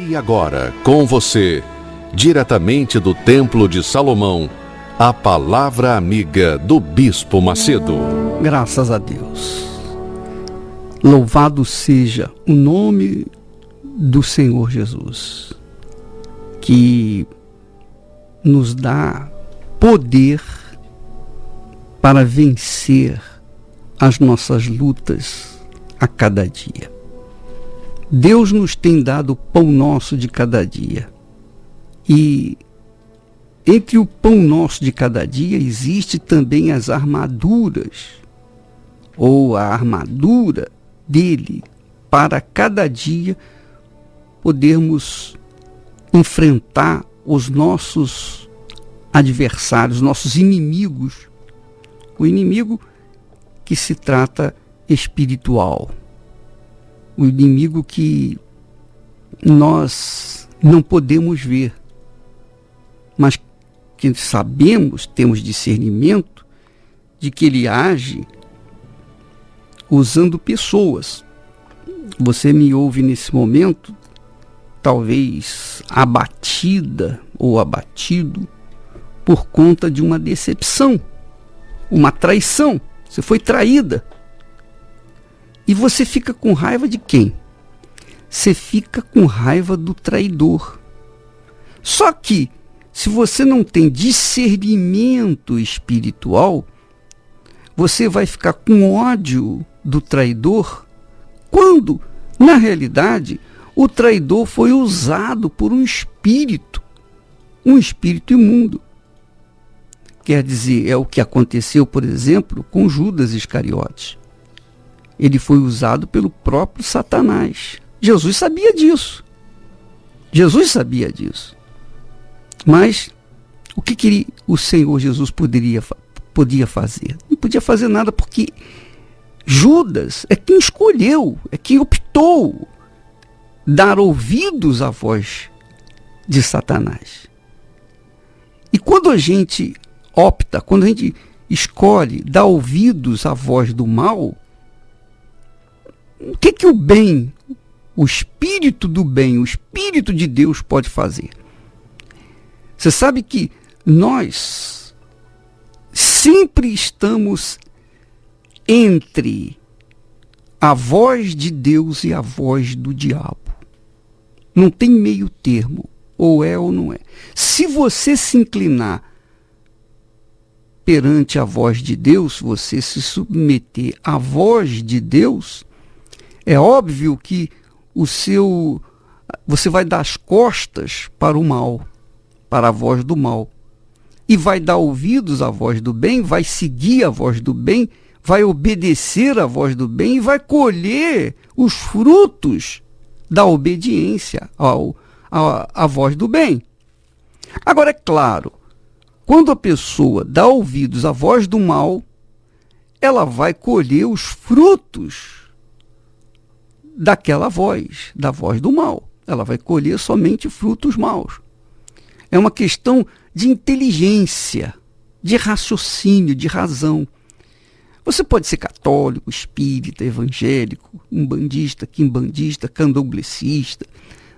E agora, com você, diretamente do Templo de Salomão, a Palavra Amiga do Bispo Macedo. Graças a Deus. Louvado seja o nome do Senhor Jesus, que nos dá poder para vencer as nossas lutas a cada dia. Deus nos tem dado o pão nosso de cada dia. E entre o pão nosso de cada dia existe também as armaduras, ou a armadura dele, para cada dia podermos enfrentar os nossos adversários, nossos inimigos. O inimigo que se trata espiritual. O inimigo que nós não podemos ver, mas que sabemos, temos discernimento de que ele age usando pessoas. Você me ouve nesse momento, talvez abatida ou abatido por conta de uma decepção, uma traição. Você foi traída. E você fica com raiva de quem? Você fica com raiva do traidor. Só que, se você não tem discernimento espiritual, você vai ficar com ódio do traidor, quando, na realidade, o traidor foi usado por um espírito imundo. Quer dizer, é o que aconteceu, por exemplo, com Judas Iscariotes. Ele foi usado pelo próprio Satanás. Jesus sabia disso. Mas o que o Senhor Jesus podia fazer? Não podia fazer nada, porque Judas é quem escolheu, é quem optou dar ouvidos à voz de Satanás. E quando a gente opta, quando a gente escolhe dar ouvidos à voz do mal, o que o bem, o Espírito do bem, o Espírito de Deus pode fazer? Você sabe que nós sempre estamos entre a voz de Deus e a voz do diabo. Não tem meio termo, ou é ou não é. Se você se inclinar perante a voz de Deus, você se submeter à voz de Deus, é óbvio que você vai dar as costas para o mal, para a voz do mal. E vai dar ouvidos à voz do bem, vai seguir a voz do bem, vai obedecer à voz do bem e vai colher os frutos da obediência à voz do bem. Agora, é claro, quando a pessoa dá ouvidos à voz do mal, ela vai colher os frutos daquela voz, da voz do mal. Ela vai colher somente frutos maus. É uma questão de inteligência, de raciocínio, de razão. Você pode ser católico, espírita, evangélico, umbandista, quimbandista, candomblessista.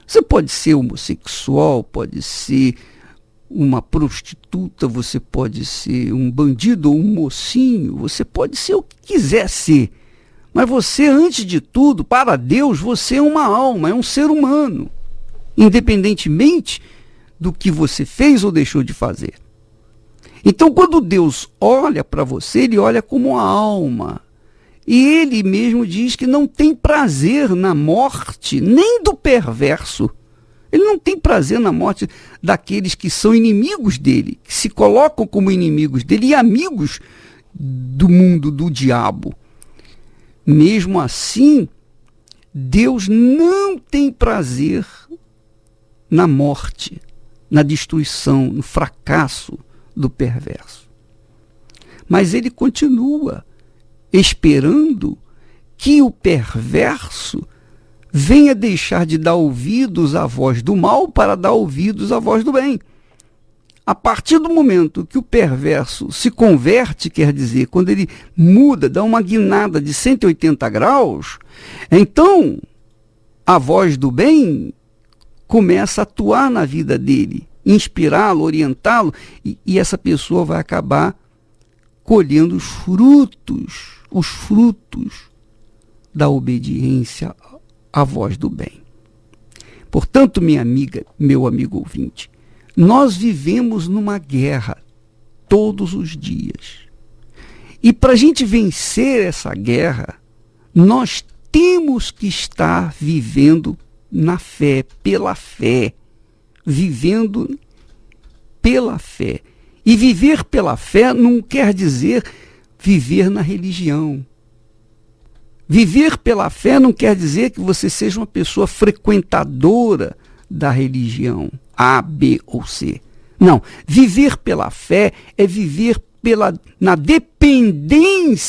Você pode ser homossexual, pode ser uma prostituta, você pode ser um bandido ou um mocinho, você pode ser o que quiser ser. Mas você, antes de tudo, para Deus, você é uma alma, é um ser humano, independentemente do que você fez ou deixou de fazer. Então, quando Deus olha para você, ele olha como uma alma. E ele mesmo diz que não tem prazer na morte, nem do perverso. Ele não tem prazer na morte daqueles que são inimigos dele, que se colocam como inimigos dele e amigos do mundo, do diabo. Mesmo assim, Deus não tem prazer na morte, na destruição, no fracasso do perverso. Mas ele continua esperando que o perverso venha deixar de dar ouvidos à voz do mal para dar ouvidos à voz do bem. A partir do momento que o perverso se converte, quer dizer, quando ele muda, dá uma guinada de 180 graus, então a voz do bem começa a atuar na vida dele, inspirá-lo, orientá-lo, e essa pessoa vai acabar colhendo os frutos da obediência à voz do bem. Portanto, minha amiga, meu amigo ouvinte, nós vivemos numa guerra todos os dias. E para a gente vencer essa guerra, nós temos que estar vivendo na fé, pela fé, vivendo pela fé. E viver pela fé não quer dizer viver na religião. Viver pela fé não quer dizer que você seja uma pessoa frequentadora da religião A, B ou C. Não, viver pela fé é viver na dependência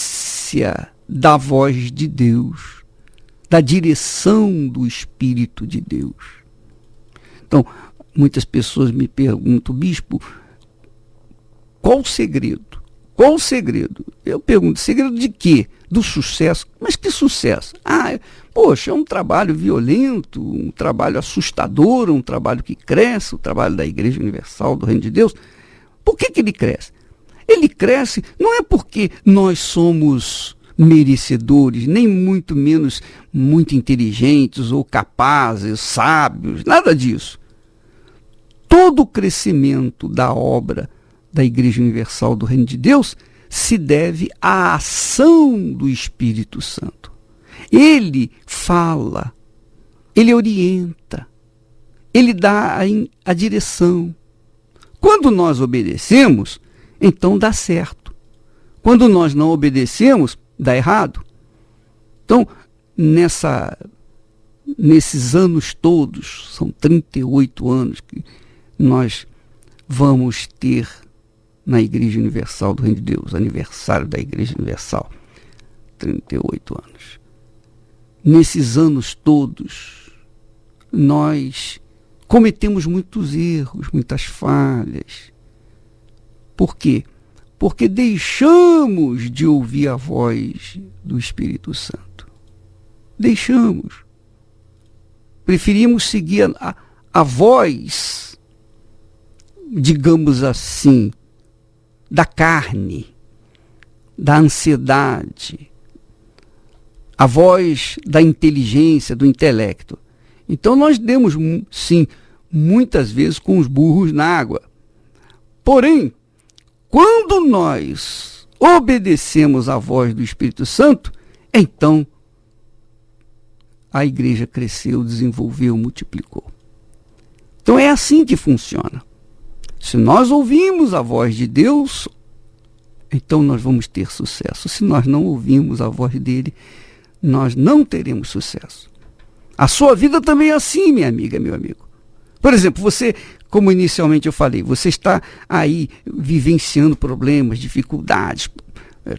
da voz de Deus, da direção do Espírito de Deus. Então, muitas pessoas me perguntam, bispo, qual o segredo? Qual o segredo? Eu pergunto, segredo de quê? Do sucesso. Mas que sucesso? Poxa, é um trabalho violento, um trabalho assustador, um trabalho que cresce, o trabalho da Igreja Universal do Reino de Deus. Por que ele cresce? Ele cresce não é porque nós somos merecedores, nem muito menos muito inteligentes ou capazes, sábios, nada disso. Todo o crescimento da obra da Igreja Universal do Reino de Deus se deve à ação do Espírito Santo. Ele fala, ele orienta, ele dá a direção. Quando nós obedecemos, então dá certo. Quando nós não obedecemos, dá errado. Então, nesses anos todos, são 38 anos que nós vamos ter na Igreja Universal do Reino de Deus, aniversário da Igreja Universal, 38 anos. Nesses anos todos, nós cometemos muitos erros, muitas falhas. Por quê? Porque deixamos de ouvir a voz do Espírito Santo. Deixamos. Preferimos seguir a voz, digamos assim, da carne, da ansiedade, a voz da inteligência, do intelecto. Então nós demos, sim, muitas vezes com os burros na água. Porém, quando nós obedecemos à voz do Espírito Santo, então a igreja cresceu, desenvolveu, multiplicou. Então é assim que funciona. Se nós ouvimos a voz de Deus, então nós vamos ter sucesso. Se nós não ouvimos a voz dele, nós não teremos sucesso. A sua vida também é assim, minha amiga, meu amigo. Por exemplo, você, como inicialmente eu falei, você está aí vivenciando problemas, dificuldades,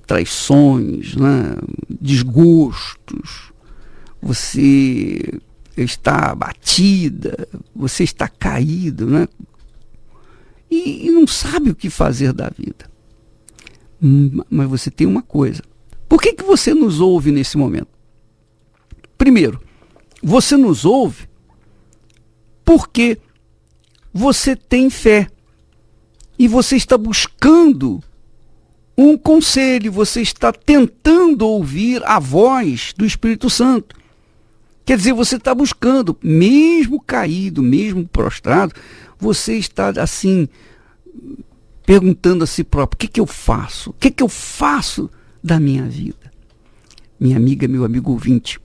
traições, né, desgostos. Você está abatida, você está caído, né? E não sabe o que fazer da vida. Mas você tem uma coisa. Por que você nos ouve nesse momento? Primeiro, você nos ouve porque você tem fé. E você está buscando um conselho, você está tentando ouvir a voz do Espírito Santo. Quer dizer, você está buscando, mesmo caído, mesmo prostrado, você está assim, perguntando a si próprio, o que eu faço? O que eu faço da minha vida? Minha amiga, meu amigo ouvinte,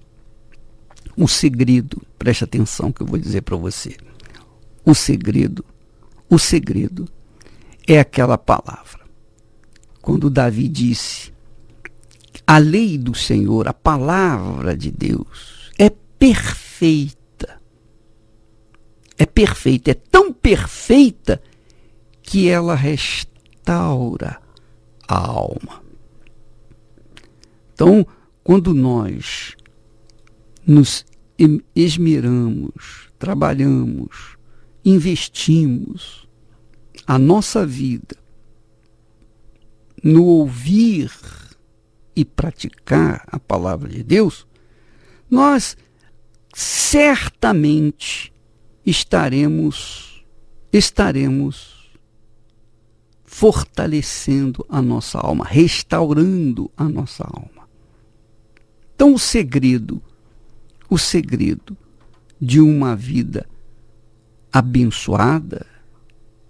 o segredo, preste atenção que eu vou dizer para você. O segredo é aquela palavra. Quando Davi disse, a lei do Senhor, a palavra de Deus, é perfeita. É perfeita, é tão perfeita que ela restaura a alma. Então, quando nós nos esmeramos, trabalhamos, investimos a nossa vida no ouvir e praticar a palavra de Deus, nós certamente estaremos fortalecendo a nossa alma, restaurando a nossa alma. Então o segredo de uma vida abençoada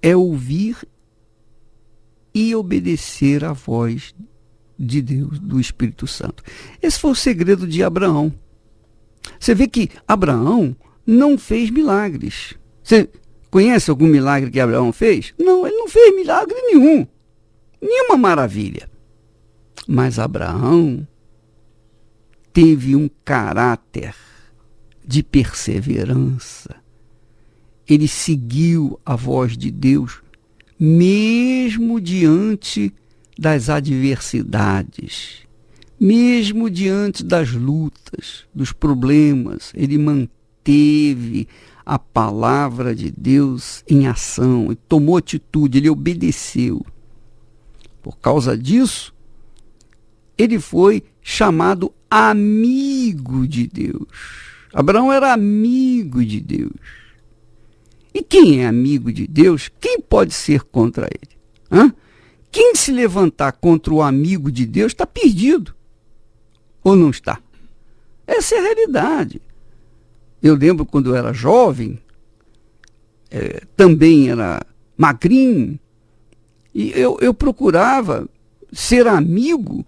é ouvir e obedecer à voz de Deus, do Espírito Santo. Esse foi o segredo de Abraão. Você vê que Abraão não fez milagres. Você conhece algum milagre que Abraão fez? Não, ele não fez milagre nenhum. Nenhuma maravilha. Mas Abraão teve um caráter de perseverança. Ele seguiu a voz de Deus, mesmo diante das adversidades, mesmo diante das lutas, dos problemas. Ele manteve a palavra de Deus em ação, ele tomou atitude, ele obedeceu. Por causa disso, ele foi chamado amigo de Deus. Abraão era amigo de Deus. E quem é amigo de Deus, quem pode ser contra ele? Hã? Quem se levantar contra o amigo de Deus está perdido. Ou não está? Essa é a realidade. Eu lembro quando eu era jovem, também era magrinho, e eu procurava ser amigo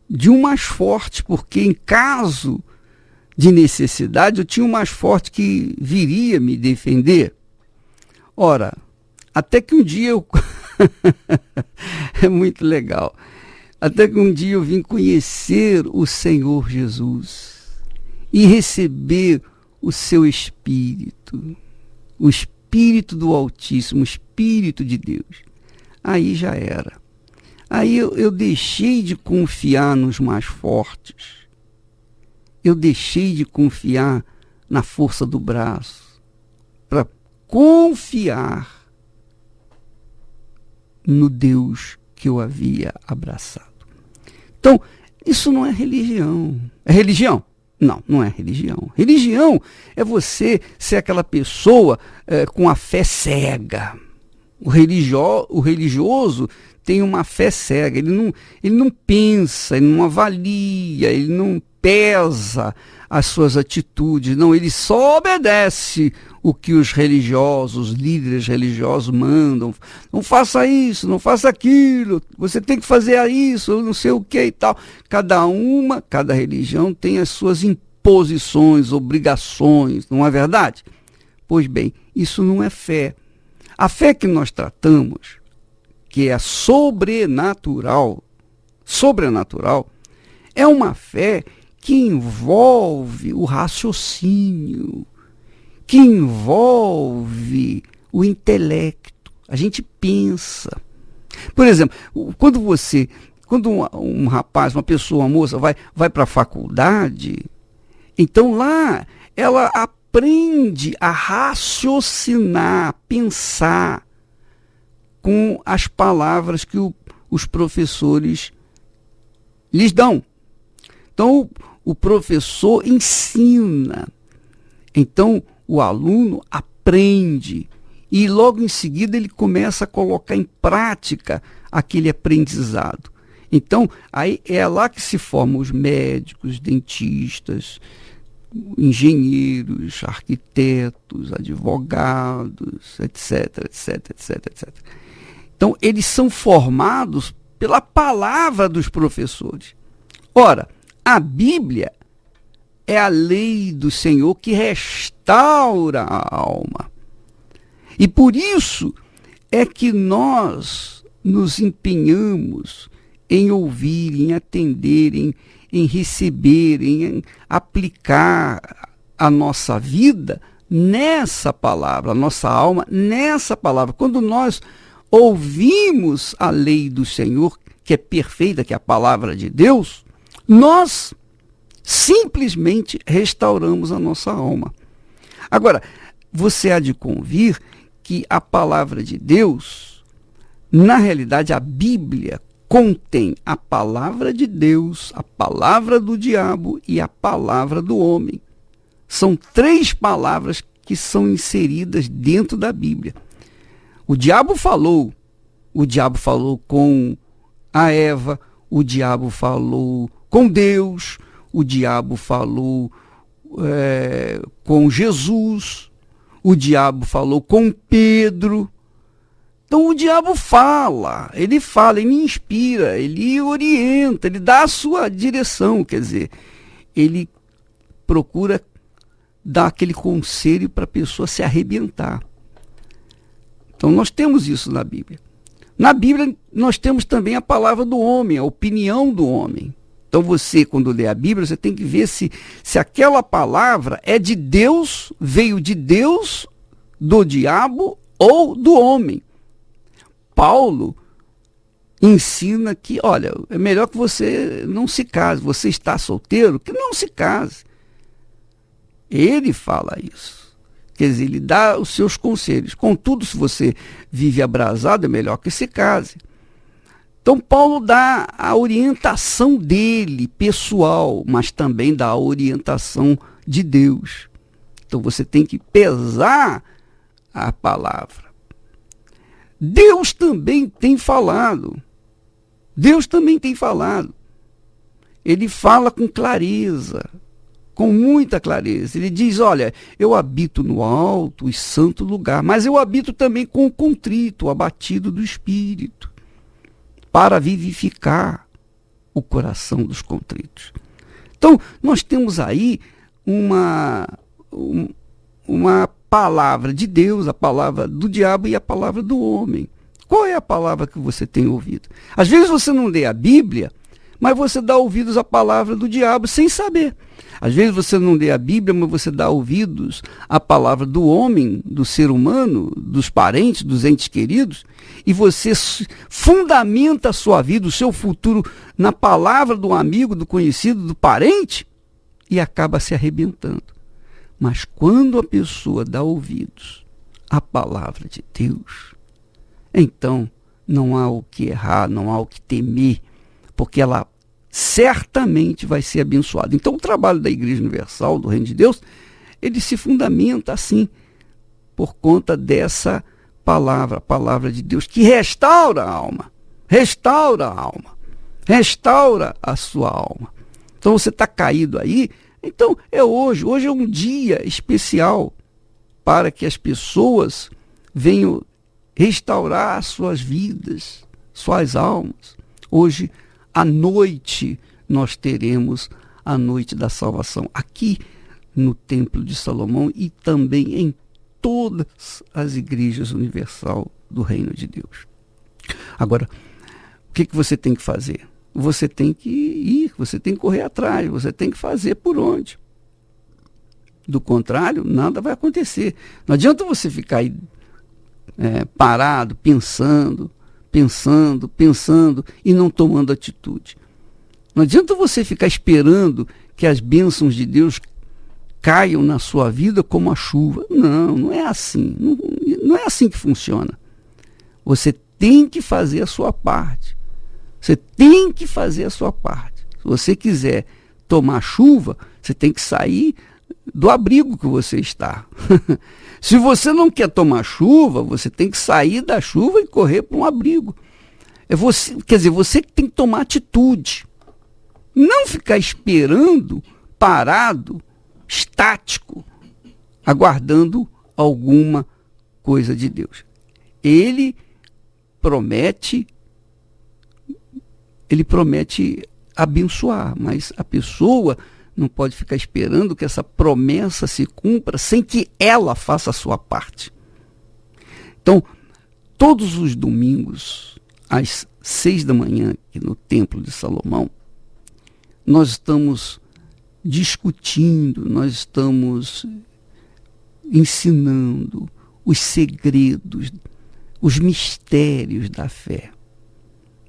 de um mais forte, porque em caso de necessidade eu tinha um mais forte que viria me defender. Ora, até que um dia eu... é muito legal. Até que um dia eu vim conhecer o Senhor Jesus e receber o seu Espírito, o Espírito do Altíssimo, o Espírito de Deus. Aí já era. Aí eu deixei de confiar nos mais fortes. Eu deixei de confiar na força do braço para confiar no Deus que eu havia abraçado. Então, isso não é religião. É religião? Não, não é religião. Religião é você ser aquela pessoa com a fé cega. O religioso tem uma fé cega. Ele não pensa, ele não avalia, ele não pesa as suas atitudes. Não, ele só obedece o que os religiosos, os líderes religiosos mandam. Não faça isso, não faça aquilo, você tem que fazer isso, não sei o que e tal. Cada religião tem as suas imposições, obrigações, não é verdade? Pois bem, isso não é fé. A fé que nós tratamos, que é a sobrenatural, é uma fé que envolve o raciocínio, que envolve o intelecto. A gente pensa. Por exemplo, quando um rapaz, uma pessoa, uma moça vai para a faculdade, então lá ela aprende a raciocinar, a pensar com as palavras que os professores lhes dão. Então, o professor ensina. Então, o aluno aprende e logo em seguida ele começa a colocar em prática aquele aprendizado. Então, aí é lá que se formam os médicos, dentistas, engenheiros, arquitetos, advogados, etc, etc, etc, etc. Então, eles são formados pela palavra dos professores. Ora, a Bíblia é a lei do Senhor que restaura a alma. E por isso é que nós nos empenhamos em ouvir, em atender, em receber, em aplicar a nossa vida nessa palavra, a nossa alma nessa palavra. Quando nós ouvimos a lei do Senhor, que é perfeita, que é a palavra de Deus, nós simplesmente restauramos a nossa alma. Agora, você há de convir que a palavra de Deus, na realidade a Bíblia, contém a palavra de Deus, a palavra do diabo e a palavra do homem. São três palavras que são inseridas dentro da Bíblia. O diabo falou com a Eva, o diabo falou com Deus, o diabo falou com Jesus, o diabo falou com Pedro. Então o diabo ele me inspira, ele orienta, ele dá a sua direção, quer dizer, ele procura dar aquele conselho para a pessoa se arrebentar. Então nós temos isso na Bíblia. Na Bíblia nós temos também a palavra do homem, a opinião do homem. Então você, quando lê a Bíblia, você tem que ver se aquela palavra é de Deus, veio de Deus, do diabo ou do homem. Paulo ensina que, olha, é melhor que você não se case. Você está solteiro, que não se case. Ele fala isso. Quer dizer, ele dá os seus conselhos. Contudo, se você vive abrasado, é melhor que se case. Então, Paulo dá a orientação dele, pessoal, mas também dá a orientação de Deus. Então, você tem que pesar a palavra. Deus também tem falado. Ele fala com clareza, com muita clareza. Ele diz, olha, eu habito no alto e santo lugar, mas eu habito também com o contrito, o abatido do espírito, para vivificar o coração dos contritos. Então, nós temos aí uma palavra de Deus, a palavra do diabo e a palavra do homem. Qual é a palavra que você tem ouvido? Às vezes você não lê a Bíblia, mas você dá ouvidos à palavra do diabo sem saber. Às vezes você não lê a Bíblia, mas você dá ouvidos à palavra do homem, do ser humano, dos parentes, dos entes queridos, e você fundamenta a sua vida, o seu futuro, na palavra do amigo, do conhecido, do parente, e acaba se arrebentando. Mas quando a pessoa dá ouvidos à palavra de Deus, então não há o que errar, não há o que temer, porque ela certamente vai ser abençoada. Então o trabalho da Igreja Universal, do Reino de Deus, ele se fundamenta assim, por conta dessa palavra, a palavra de Deus, que restaura a alma, restaura a sua alma. Então você está caído aí, então hoje é um dia especial para que as pessoas venham restaurar suas vidas, suas almas. Hoje, à noite, nós teremos a noite da salvação aqui no Templo de Salomão e também em todas as igrejas universal do Reino de Deus. Agora, o que você tem que fazer? Você tem que ir, você tem que correr atrás, você tem que fazer por onde. Do contrário, nada vai acontecer. Não adianta você ficar aí parado, pensando e não tomando atitude. Não adianta você ficar esperando que as bênçãos de Deus caiam na sua vida como a chuva. Não é assim. Não é assim que funciona. Você tem que fazer a sua parte. Se você quiser tomar chuva, você tem que sair do abrigo que você está. Se você não quer tomar chuva, você tem que sair da chuva e correr para um abrigo. Você que tem que tomar atitude. Não ficar esperando, parado, estático, aguardando alguma coisa de Deus. Ele promete abençoar, mas a pessoa não pode ficar esperando que essa promessa se cumpra sem que ela faça a sua parte. Então, todos os domingos, às 6 da manhã, aqui no Templo de Salomão, nós estamos discutindo, nós estamos ensinando os segredos, os mistérios da fé.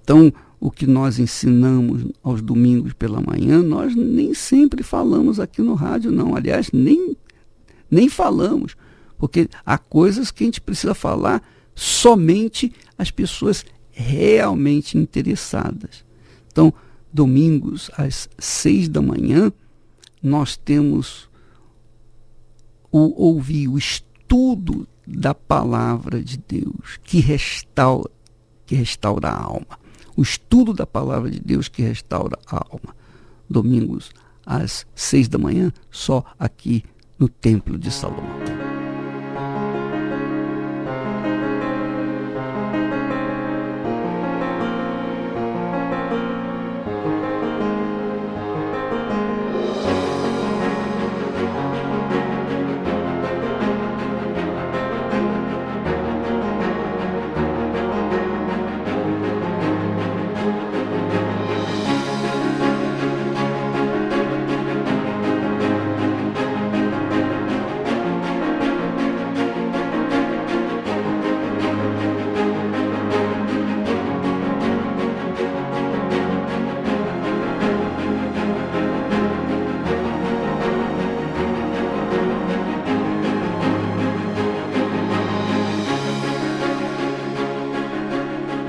Então, o que nós ensinamos aos domingos pela manhã, nós nem sempre falamos aqui no rádio, não. Aliás, nem falamos, porque há coisas que a gente precisa falar somente as pessoas realmente interessadas. Então, domingos às 6 da manhã, nós temos ouvir, o estudo da palavra de Deus que restaura a alma. O estudo da palavra de Deus que restaura a alma. Domingos às 6 da manhã, só aqui no Templo de Salomão.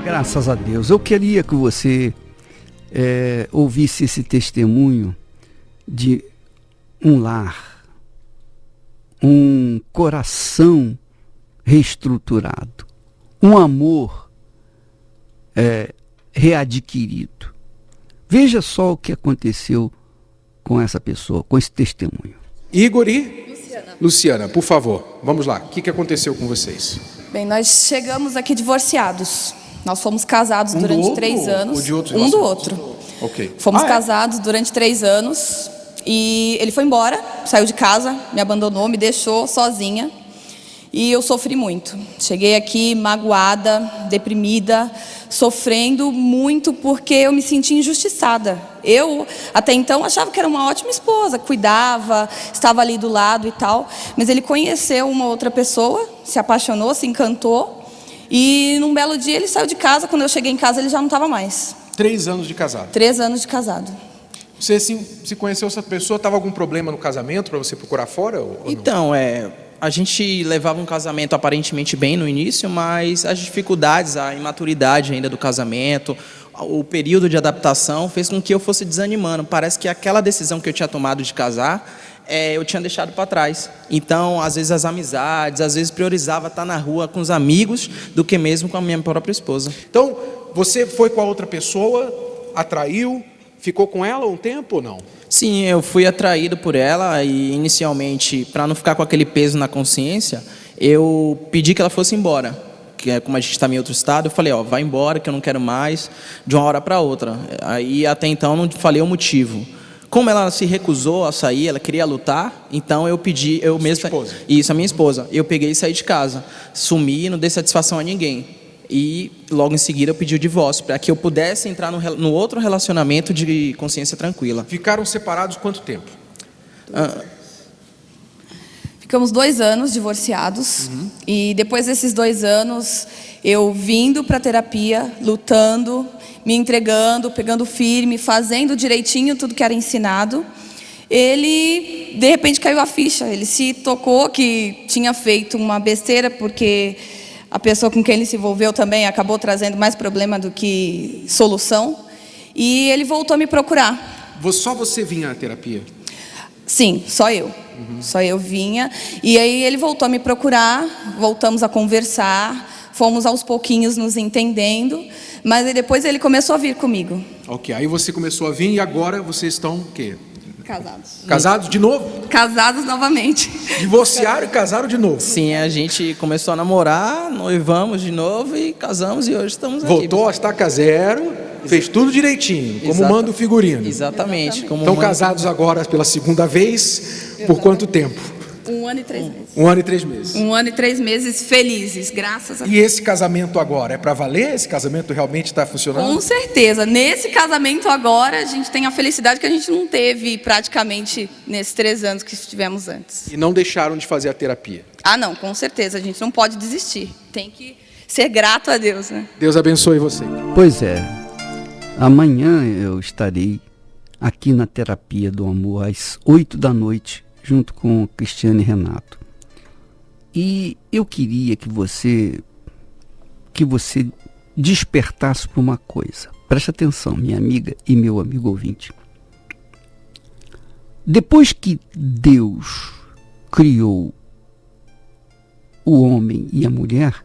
Graças a Deus. Eu queria que você ouvisse esse testemunho de um lar, um coração reestruturado, um amor readquirido. Veja só o que aconteceu com essa pessoa, com esse testemunho. Igor e Luciana, por favor, vamos lá. O que aconteceu com vocês? Bem, nós chegamos aqui divorciados. Nós fomos casados durante 3 anos. Um do outro. Ok. Fomos casados durante 3 anos. E ele foi embora, saiu de casa, me abandonou, me deixou sozinha. E eu sofri muito. Cheguei aqui magoada, deprimida, sofrendo muito porque eu me senti injustiçada. Eu, até então, achava que era uma ótima esposa, cuidava, estava ali do lado e tal. Mas ele conheceu uma outra pessoa, se apaixonou, se encantou. E num belo dia ele saiu de casa. Quando eu cheguei em casa ele já não estava mais. 3 anos de casado. 3 anos de casado. Você se conheceu essa pessoa, estava algum problema no casamento para você procurar fora? Ou então, a gente levava um casamento aparentemente bem no início, mas as dificuldades, a imaturidade ainda do casamento, o período de adaptação fez com que eu fosse desanimando. Parece que aquela decisão que eu tinha tomado de casar, eu tinha deixado para trás. Então, às vezes as amizades, às vezes priorizava estar na rua com os amigos do que mesmo com a minha própria esposa. Então, você foi com a outra pessoa, atraiu, ficou com ela um tempo ou não? Sim, eu fui atraído por ela e inicialmente, para não ficar com aquele peso na consciência, eu pedi que ela fosse embora. Que como a gente estava em outro estado, eu falei, vai embora que eu não quero mais, de uma hora para outra. Aí até então não falei o motivo. Como ela se recusou a sair, ela queria lutar, então eu pedi, eu mesmo... Isso, a minha esposa. Eu peguei e saí de casa. Sumi, não dei satisfação a ninguém. E logo em seguida eu pedi o divórcio, para que eu pudesse entrar no outro relacionamento de consciência tranquila. Ficaram separados quanto tempo? Ficamos 2 anos divorciados. E depois desses 2 anos, eu vindo para a terapia, lutando, me entregando, pegando firme, fazendo direitinho tudo que era ensinado, ele, de repente, caiu a ficha. Ele se tocou que tinha feito uma besteira, porque a pessoa com quem ele se envolveu também acabou trazendo mais problema do que solução. E ele voltou a me procurar. Só você vinha à terapia? Sim, só eu. Só eu vinha. E aí ele voltou a me procurar, voltamos a conversar, fomos aos pouquinhos nos entendendo, mas aí depois ele começou a vir comigo. Ok, aí você começou a vir e agora vocês estão o quê? Casados. Casados de novo? Casados novamente. Divorciaram e casaram de novo? Sim, a gente começou a namorar, noivamos de novo e casamos e hoje estamos aqui. Voltou a estaca zero, fez tudo direitinho, como manda o figurino. Exatamente. Estão casados agora pela segunda vez, por quanto tempo? 1 ano e 3 meses. 1 ano e 3 meses. 1 ano e 3 meses felizes, graças a Deus. E esse casamento agora, é para valer? Esse casamento realmente está funcionando? Com certeza. Nesse casamento agora, a gente tem a felicidade que a gente não teve praticamente nesses 3 anos que estivemos antes. E não deixaram de fazer a terapia? Ah, não, com certeza. A gente não pode desistir. Tem que ser grato a Deus, né? Deus abençoe você. Pois é. Amanhã eu estarei aqui na Terapia do Amor às 8 da noite, junto com Cristiane e Renato. E eu queria que você despertasse para uma coisa. Preste atenção, minha amiga e meu amigo ouvinte. Depois que Deus criou o homem e a mulher,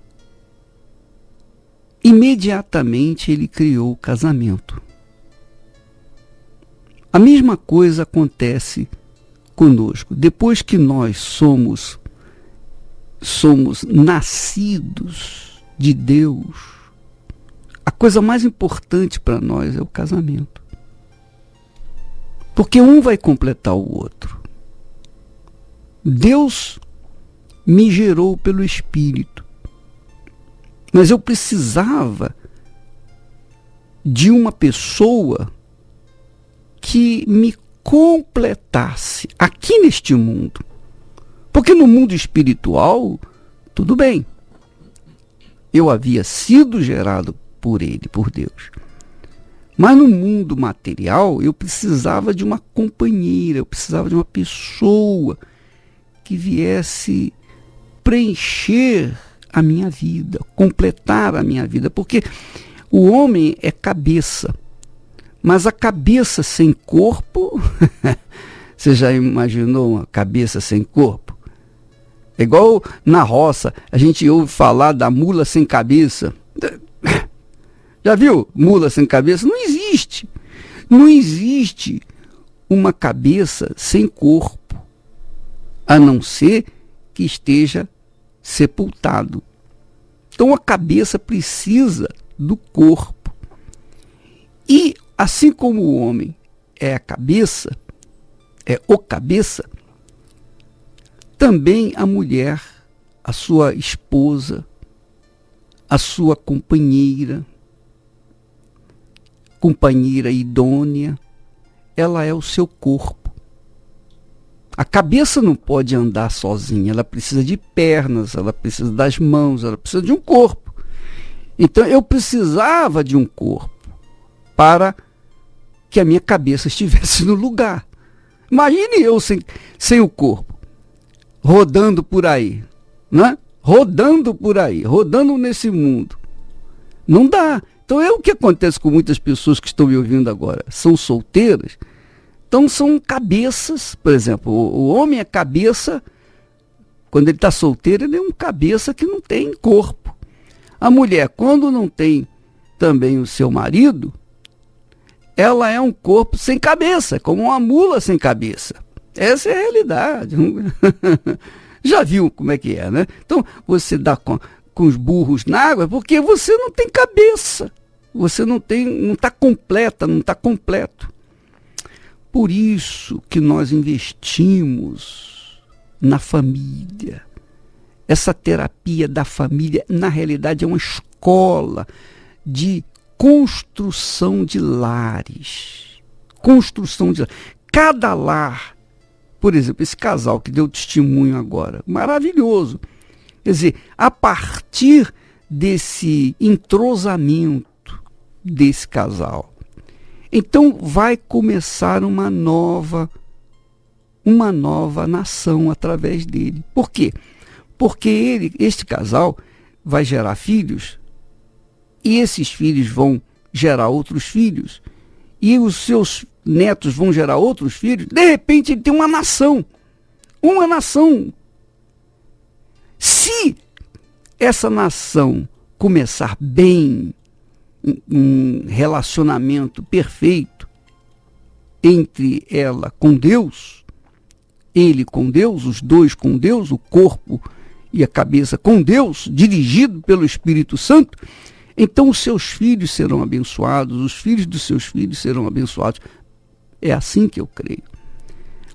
imediatamente ele criou o casamento. A mesma coisa acontece conosco. Depois que nós somos nascidos de Deus, a coisa mais importante para nós é o casamento. Porque um vai completar o outro. Deus me gerou pelo Espírito, mas eu precisava de uma pessoa que me completasse aqui neste mundo. Porque no mundo espiritual, tudo bem. Eu havia sido gerado por ele, por Deus. Mas no mundo material, eu precisava de uma companheira, eu precisava de uma pessoa que viesse preencher a minha vida, completar a minha vida. Porque o homem é cabeça. Mas a cabeça sem corpo, você já imaginou uma cabeça sem corpo? É igual na roça, a gente ouve falar da mula sem cabeça. Já viu mula sem cabeça? Não existe. Não existe uma cabeça sem corpo, a não ser que esteja sepultado. Então a cabeça precisa do corpo. E assim como o homem é a cabeça, é o cabeça, também a mulher, a sua esposa, a sua companheira idônea, ela é o seu corpo. A cabeça não pode andar sozinha, ela precisa de pernas, ela precisa das mãos, ela precisa de um corpo. Então eu precisava de um corpo para que a minha cabeça estivesse no lugar. Imagine eu sem o corpo, rodando por aí, né? Rodando por aí, rodando nesse mundo. Não dá. Então é o que acontece com muitas pessoas que estão me ouvindo agora. São solteiras, então são cabeças, por exemplo, o homem é cabeça, quando ele está solteiro, ele é um cabeça que não tem corpo. A mulher, quando não tem também o seu marido, ela é um corpo sem cabeça, como uma mula sem cabeça. Essa é a realidade. Já viu como é que é, né? Então, você dá com os burros na água porque você não tem cabeça. Você não está completa, não está completo. Por isso que nós investimos na família. Essa terapia da família, na realidade, é uma escola de construção de lares. Construção de lares. Cada lar, por exemplo, esse casal que deu testemunho agora, maravilhoso. Quer dizer, a partir desse entrosamento desse casal, então vai começar uma nova nação através dele. Por quê? Porque este casal vai gerar filhos, e esses filhos vão gerar outros filhos, e os seus netos vão gerar outros filhos. De repente ele tem uma nação. Uma nação. Se essa nação começar bem, um relacionamento perfeito entre ela com Deus, ele com Deus, os dois com Deus, o corpo e a cabeça com Deus, dirigido pelo Espírito Santo, então os seus filhos serão abençoados, os filhos dos seus filhos serão abençoados. É assim que eu creio.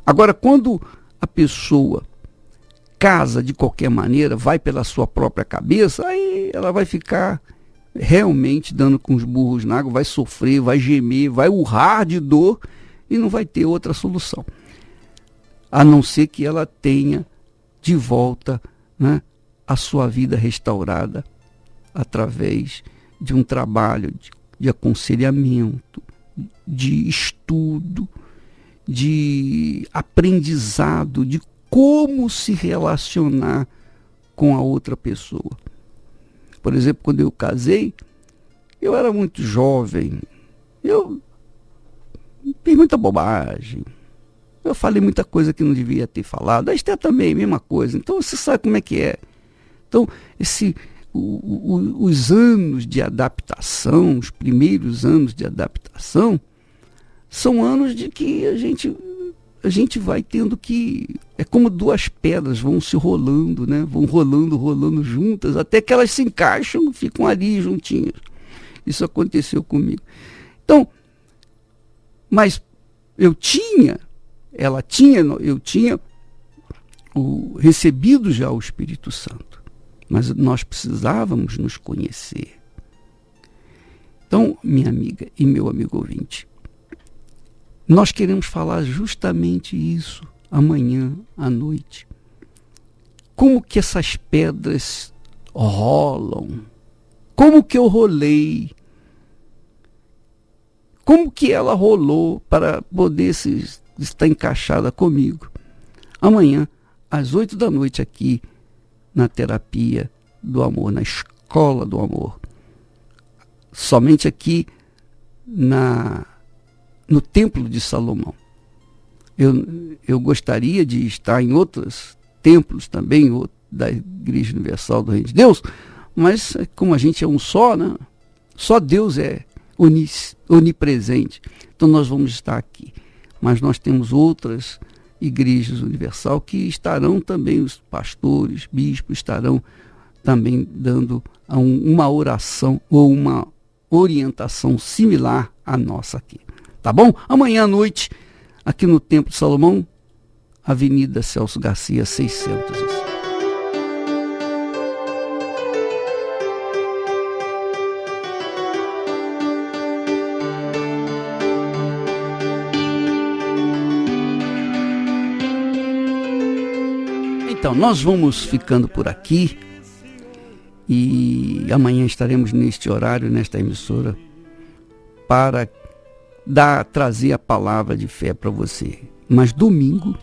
Agora, quando a pessoa casa de qualquer maneira, vai pela sua própria cabeça, aí ela vai ficar realmente dando com os burros na água, vai sofrer, vai gemer, vai urrar de dor e não vai ter outra solução. A não ser que ela tenha de volta, né, a sua vida restaurada através de um trabalho de aconselhamento, de estudo, de aprendizado, de como se relacionar com a outra pessoa. Por exemplo, quando eu casei, eu era muito jovem, eu fiz muita bobagem, eu falei muita coisa que não devia ter falado. A Esther também, mesma coisa. Então você sabe como é que é. Então, os anos de adaptação, os primeiros anos de adaptação, são anos de que a gente vai tendo que... É como duas pedras vão se rolando, né? Vão rolando juntas, até que elas se encaixam, ficam ali juntinhas. Isso aconteceu comigo. Então, mas eu tinha recebido já o Espírito Santo, mas nós precisávamos nos conhecer. Então, minha amiga e meu amigo ouvinte, nós queremos falar justamente isso amanhã à noite. Como que essas pedras rolam? Como que eu rolei? Como que ela rolou para poder estar encaixada comigo? Amanhã, às 8 da noite, aqui na Terapia do Amor, na Escola do Amor. Somente aqui no Templo de Salomão. Eu gostaria de estar em outros templos também, da Igreja Universal do Reino de Deus, mas como a gente é um só, né? Só Deus é onipresente. Então nós vamos estar aqui. Mas nós temos outras igrejas universal que estarão também, os pastores, bispos, estarão também dando uma oração ou uma orientação similar à nossa aqui. Tá bom? Amanhã à noite, aqui no Templo de Salomão, Avenida Celso Garcia, 600. Então, nós vamos ficando por aqui e amanhã estaremos neste horário, nesta emissora, para trazer a palavra de fé para você. Mas domingo,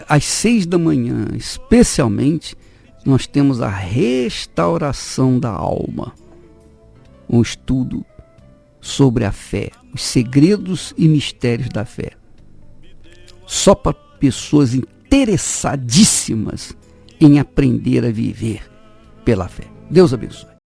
às 6 da manhã, especialmente, nós temos a restauração da alma. Um estudo sobre a fé, os segredos e mistérios da fé. Só para pessoas interessadíssimas em aprender a viver pela fé. Deus abençoe.